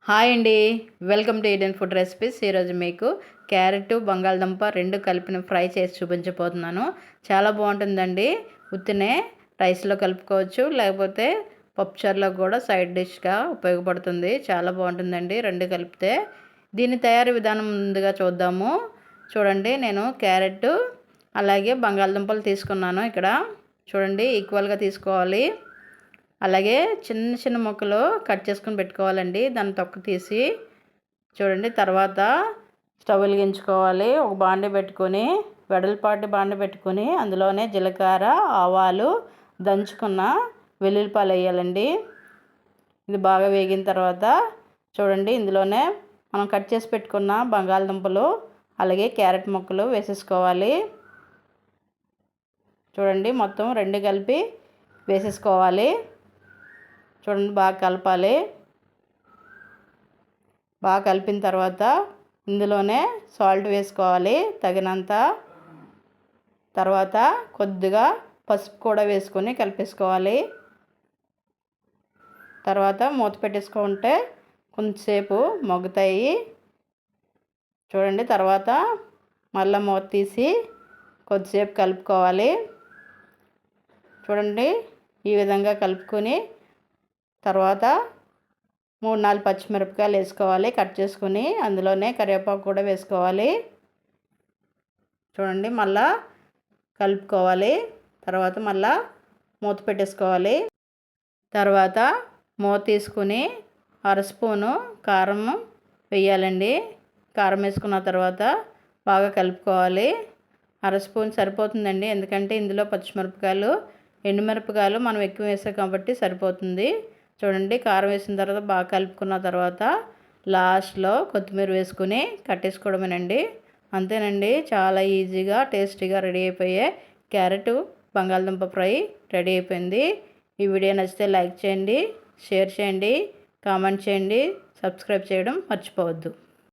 Hi అండి. Welcome to Eden food recipes. ఈరోజు మీకు క్యారెట్ బంగాళదుంప రెండు కలిపిన ఫ్రై చేసి చూపించబోతున్నాను. చాలా బాగుంటుందండి. ఉత్తినే రైస్లో కలుపుకోవచ్చు, లేకపోతే పప్పుచారులో కూడా సైడ్ డిష్గా ఉపయోగపడుతుంది. చాలా బాగుంటుందండి రెండు కలిపితే. దీని తయారీ విధానం ముందుగా చూద్దాము. చూడండి, నేను క్యారెట్ అలాగే బంగాళదుంపలు తీసుకున్నాను. ఇక్కడ చూడండి, ఈక్వల్గా తీసుకోవాలి. అలాగే చిన్న చిన్న ముక్కలు కట్ చేసుకొని పెట్టుకోవాలండి. దాన్ని తొక్క తీసి చూడండి. తర్వాత స్టవ్ వెలిగించుకోవాలి. ఒక బాండీ పెట్టుకొని, వెడల్పాటి బాండీ పెట్టుకొని, అందులోనే జీలకర్ర, ఆవాలు, దంచుకున్న వెల్లుల్లిపాయలు వేయాలండి. ఇది బాగా వేగిన తర్వాత చూడండి, ఇందులోనే మనం కట్ చేసి పెట్టుకున్న బంగాళదుంపలు అలాగే క్యారెట్ ముక్కలు వేసేసుకోవాలి. చూడండి, మొత్తం రెండు కలిపి వేసేసుకోవాలి. చూడండి, బాగా కలపాలి. బాగా కలిపిన తర్వాత ఇందులోనే సాల్ట్ వేసుకోవాలి తగినంత. తర్వాత కొద్దిగా పసుపు కూడా వేసుకొని కలిపేసుకోవాలి. తర్వాత మూత పెట్టేసుకుంటే కొంచెంసేపు మగ్గుతాయి. చూడండి, తర్వాత మళ్ళీ మూత తీసి కొద్దిసేపు కలుపుకోవాలి. చూడండి, ఈ విధంగా కలుపుకొని తర్వాత 3-4 పచ్చిమిరపకాయలు వేసుకోవాలి కట్ చేసుకుని. అందులోనే కరివేపాకు కూడా వేసుకోవాలి. చూడండి, మళ్ళా కలుపుకోవాలి. తర్వాత మళ్ళా మూత పెట్టేసుకోవాలి. తర్వాత మూత తీసుకుని 1/2 స్పూను కారం వేయాలండి. కారం వేసుకున్న తర్వాత బాగా కలుపుకోవాలి. 1/2 స్పూన్ సరిపోతుందండి, ఎందుకంటే ఇందులో పచ్చిమిరపకాయలు, ఎండుమిరపకాయలు మనం ఎక్కువ వేసాం కాబట్టి సరిపోతుంది. చూడండి, కారం వేసిన తర్వాత బాగా కలుపుకున్న తర్వాత లాస్ట్లో కొత్తిమీర వేసుకుని కట్టేసుకోవడమేనండి. అంతేనండి, చాలా ఈజీగా టేస్టీగా రెడీ అయిపోయే క్యారెట్ బంగాళదుంప ఫ్రై రెడీ అయిపోయింది. ఈ వీడియో నచ్చితే లైక్ చేయండి, షేర్ చేయండి, కామెంట్ చేయండి, సబ్స్క్రైబ్ చేయడం మర్చిపోవద్దు.